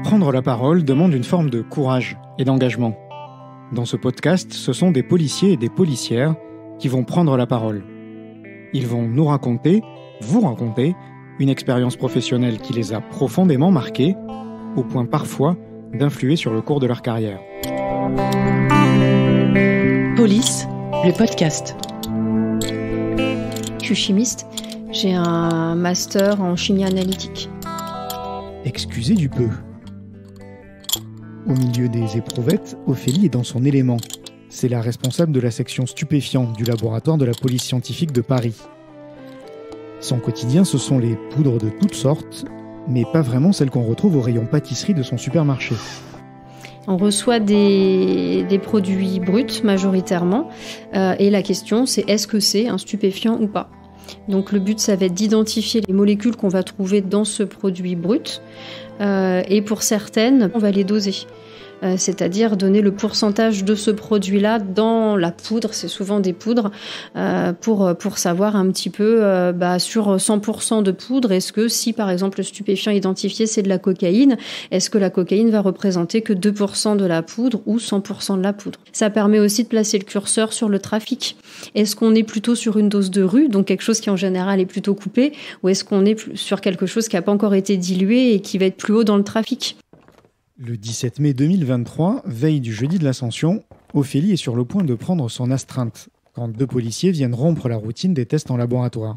Prendre la parole demande une forme de courage et d'engagement. Dans ce podcast, ce sont des policiers et des policières qui vont prendre la parole. Ils vont nous raconter, vous raconter, une expérience professionnelle qui les a profondément marqués, au point parfois d'influer sur le cours de leur carrière. Police, le podcast. Je suis chimiste, j'ai un master en chimie analytique. Excusez du peu. Au milieu des éprouvettes, Ophélie est dans son élément. C'est la responsable de la section stupéfiants du laboratoire de la police scientifique de Paris. Son quotidien, ce sont les poudres de toutes sortes, mais pas vraiment celles qu'on retrouve au rayon pâtisserie de son supermarché. On reçoit des produits bruts majoritairement, et la question c'est est-ce que c'est un stupéfiant ou pas. Donc le but ça va être d'identifier les molécules qu'on va trouver dans ce produit brut, et pour certaines on va les doser. C'est-à-dire donner le pourcentage de ce produit-là dans la poudre, c'est souvent des poudres, pour savoir un petit peu sur 100% de poudre, est-ce que si par exemple le stupéfiant identifié c'est de la cocaïne, est-ce que la cocaïne va représenter que 2% de la poudre ou 100% de la poudre. Ça permet aussi de placer le curseur sur le trafic. Est-ce qu'on est plutôt sur une dose de rue, donc quelque chose qui en général est plutôt coupé, ou est-ce qu'on est sur quelque chose qui n'a pas encore été dilué et qui va être plus haut dans le trafic ? Le 17 mai 2023, veille du jeudi de l'Ascension, Ophélie est sur le point de prendre son astreinte, quand deux policiers viennent rompre la routine des tests en laboratoire.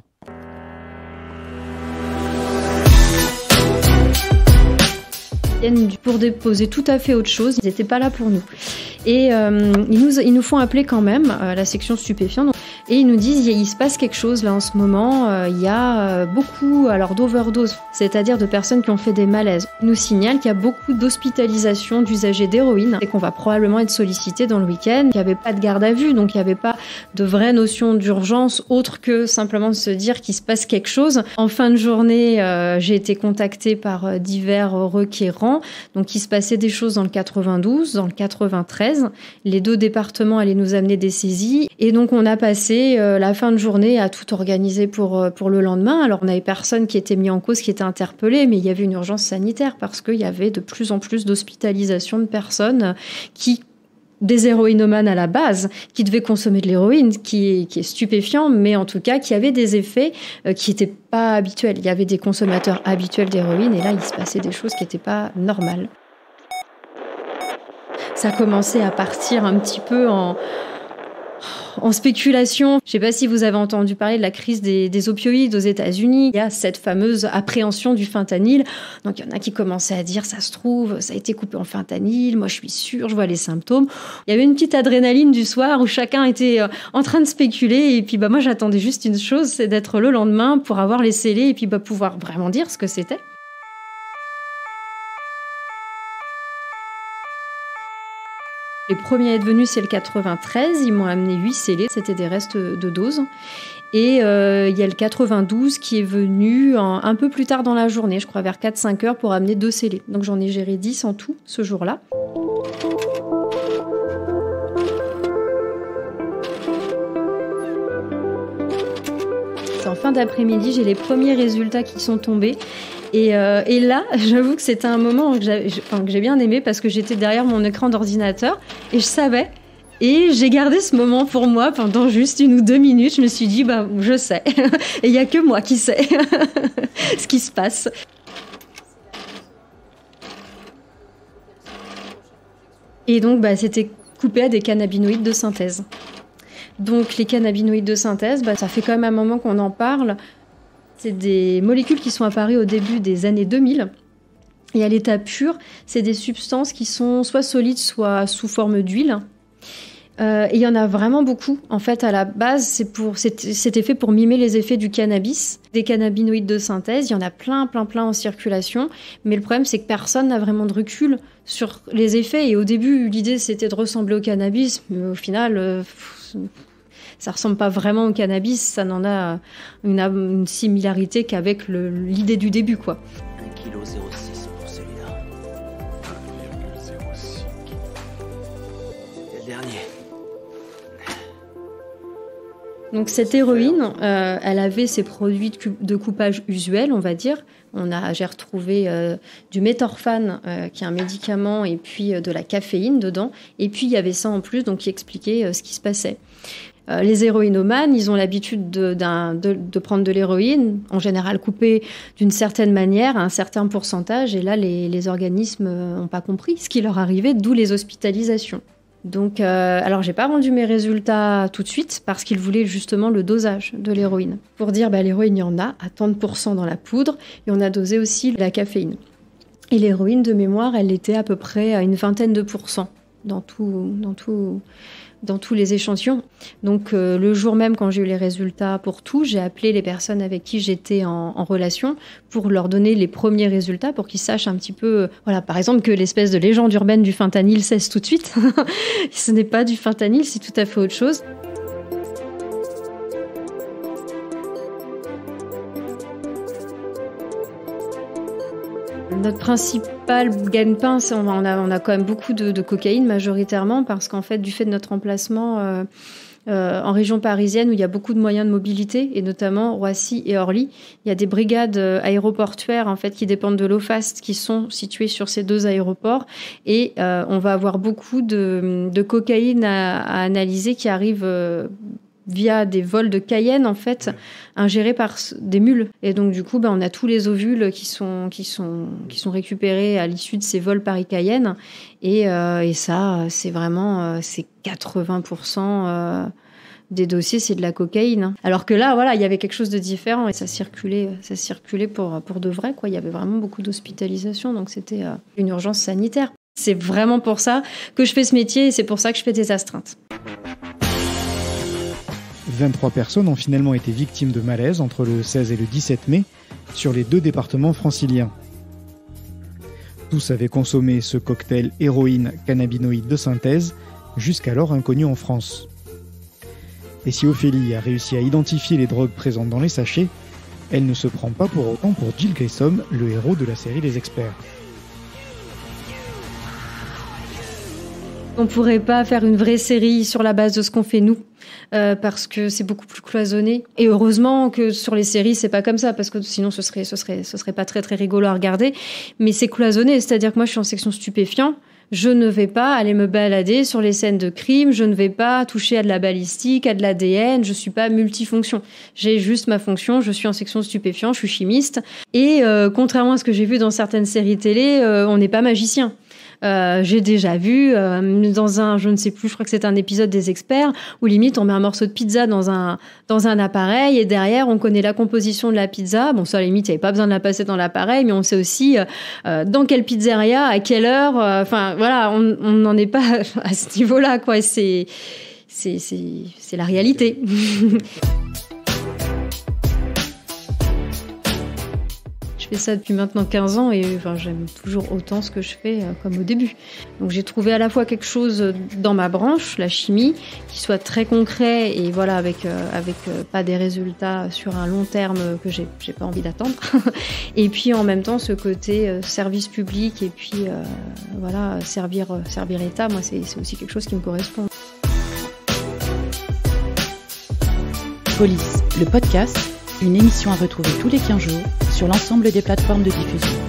Ils viennent pour déposer tout à fait autre chose, ils n'étaient pas là pour nous. Et ils nous font appeler quand même, la section stupéfiants, et ils nous disent il se passe quelque chose là en ce moment, il y a beaucoup d'overdose, c'est-à-dire de personnes qui ont fait des malaises. Ils nous signalent qu'il y a beaucoup d'hospitalisations d'usagers d'héroïne et qu'on va probablement être sollicité dans le week-end. Il n'y avait pas de garde à vue, donc il n'y avait pas de vraie notion d'urgence autre que simplement de se dire qu'il se passe quelque chose. En fin de journée, j'ai été contactée par divers requérants, donc il se passait des choses dans le 92, dans le 93. Les deux départements allaient nous amener des saisies et donc on a passé la fin de journée à tout organiser pour le lendemain. Alors on n'avait personne qui était mis en cause, qui était interpellé, mais il y avait une urgence sanitaire parce qu'il y avait de plus en plus d'hospitalisations de personnes des héroïnomanes à la base, qui devaient consommer de l'héroïne, qui est stupéfiant, mais en tout cas qui avait des effets qui n'étaient pas habituels. Il y avait des consommateurs habituels d'héroïne et là il se passait des choses qui n'étaient pas normales. Ça commençait à partir un petit peu en spéculation. Je ne sais pas si vous avez entendu parler de la crise des opioïdes aux États-Unis. Il y a cette fameuse appréhension du fentanyl. Donc il y en a qui commençaient à dire ça se trouve, ça a été coupé en fentanyl. Moi je suis sûre, je vois les symptômes. Il y avait une petite adrénaline du soir où chacun était en train de spéculer. Et puis moi j'attendais juste une chose, c'est d'être le lendemain pour avoir les scellés et puis pouvoir vraiment dire ce que c'était. Les premiers à être venus, c'est le 93. Ils m'ont amené 8 scellés. C'était des restes de doses. Et il y a le 92 qui est venu un peu plus tard dans la journée, je crois vers 4-5 heures, pour amener 2 scellés. Donc j'en ai géré 10 en tout ce jour-là. C'est en fin d'après-midi, j'ai les premiers résultats qui sont tombés. Et là, j'avoue que c'était un moment que j'ai bien aimé parce que j'étais derrière mon écran d'ordinateur et je savais. Et j'ai gardé ce moment pour moi pendant juste 1 ou 2 minutes. Je me suis dit, je sais. Et il n'y a que moi qui sais ce qui se passe. Et donc, c'était coupé à des cannabinoïdes de synthèse. Donc, les cannabinoïdes de synthèse, ça fait quand même un moment qu'on en parle. C'est des molécules qui sont apparues au début des années 2000. Et à l'état pur, c'est des substances qui sont soit solides, soit sous forme d'huile. Et il y en a vraiment beaucoup. En fait, à la base, c'était fait pour mimer les effets du cannabis. Des cannabinoïdes de synthèse, il y en a plein en circulation. Mais le problème, c'est que personne n'a vraiment de recul sur les effets. Et au début, l'idée, c'était de ressembler au cannabis. Mais au final... ça ressemble pas vraiment au cannabis, ça n'en a une similarité qu'avec l'idée du début, quoi. 1,06 kg pour celui-là. 1,05. Et le dernier. Donc cette héroïne, elle avait ses produits de coupage usuels, on va dire. J'ai retrouvé du méthorphane, qui est un médicament, et puis de la caféine dedans. Et puis il y avait ça en plus, donc qui expliquait ce qui se passait. Les héroïnomanes, ils ont l'habitude de prendre de l'héroïne, en général coupée d'une certaine manière, à un certain pourcentage. Et là, les organismes n'ont pas compris ce qui leur arrivait, d'où les hospitalisations. Donc, alors j'ai pas rendu mes résultats tout de suite parce qu'ils voulaient justement le dosage de l'héroïne. Pour dire, l'héroïne, il y en a à tant de % dans la poudre et on a dosé aussi la caféine. Et l'héroïne, de mémoire, elle était à peu près à une vingtaine de % dans tous les échantillons. Donc le jour même, quand j'ai eu les résultats pour tout, j'ai appelé les personnes avec qui j'étais en relation pour leur donner les premiers résultats, pour qu'ils sachent un petit peu, par exemple, que l'espèce de légende urbaine du fentanyl cesse tout de suite. Ce n'est pas du fentanyl, c'est tout à fait autre chose. Notre principal gagne-pain, on a quand même beaucoup de cocaïne majoritairement parce qu'en fait, du fait de notre emplacement en région parisienne où il y a beaucoup de moyens de mobilité et notamment Roissy et Orly, il y a des brigades aéroportuaires en fait qui dépendent de l'OFAST qui sont situées sur ces 2 aéroports et on va avoir beaucoup de cocaïne à analyser qui arrive via des vols de Cayenne, en fait, ingérés par des mules. Et donc, du coup, on a tous les ovules qui sont récupérés à l'issue de ces vols Paris-Cayenne. Et ça, c'est vraiment, c'est 80% des dossiers, c'est de la cocaïne. Alors que là, il y avait quelque chose de différent et ça circulait pour de vrai, quoi. Il y avait vraiment beaucoup d'hospitalisations, donc c'était une urgence sanitaire. C'est vraiment pour ça que je fais ce métier et c'est pour ça que je fais des astreintes. 23 personnes ont finalement été victimes de malaise entre le 16 et le 17 mai sur les 2 départements franciliens. Tous avaient consommé ce cocktail héroïne-cannabinoïde de synthèse, jusqu'alors inconnu en France. Et si Ophélie a réussi à identifier les drogues présentes dans les sachets, elle ne se prend pas pour autant pour Jill Grissom, le héros de la série Les Experts. On ne pourrait pas faire une vraie série sur la base de ce qu'on fait nous, parce que c'est beaucoup plus cloisonné. Et heureusement que sur les séries, c'est pas comme ça, parce que sinon ce serait pas très très rigolo à regarder. Mais c'est cloisonné, c'est-à-dire que moi je suis en section stupéfiants, je ne vais pas aller me balader sur les scènes de crime, je ne vais pas toucher à de la balistique, à de l'ADN, je suis pas multifonction. J'ai juste ma fonction, je suis en section stupéfiants, je suis chimiste. Et contrairement à ce que j'ai vu dans certaines séries télé, on n'est pas magicien. J'ai déjà vu dans un, je ne sais plus, je crois que c'est un épisode des Experts où limite on met un morceau de pizza dans un appareil et derrière on connaît la composition de la pizza. Bon, ça à la limite il n'y avait pas besoin de la passer dans l'appareil, mais on sait aussi dans quelle pizzeria, à quelle heure. Enfin voilà, on n'en est pas à ce niveau-là, quoi. C'est la réalité. Je fais ça depuis maintenant 15 ans et j'aime toujours autant ce que je fais comme au début. Donc j'ai trouvé à la fois quelque chose dans ma branche, la chimie, qui soit très concret et voilà avec pas des résultats sur un long terme que j'ai pas envie d'attendre. Et puis en même temps ce côté service public et puis voilà servir l'État, moi c'est aussi quelque chose qui me correspond. Police, le podcast, une émission à retrouver tous les 15 jours sur l'ensemble des plateformes de diffusion.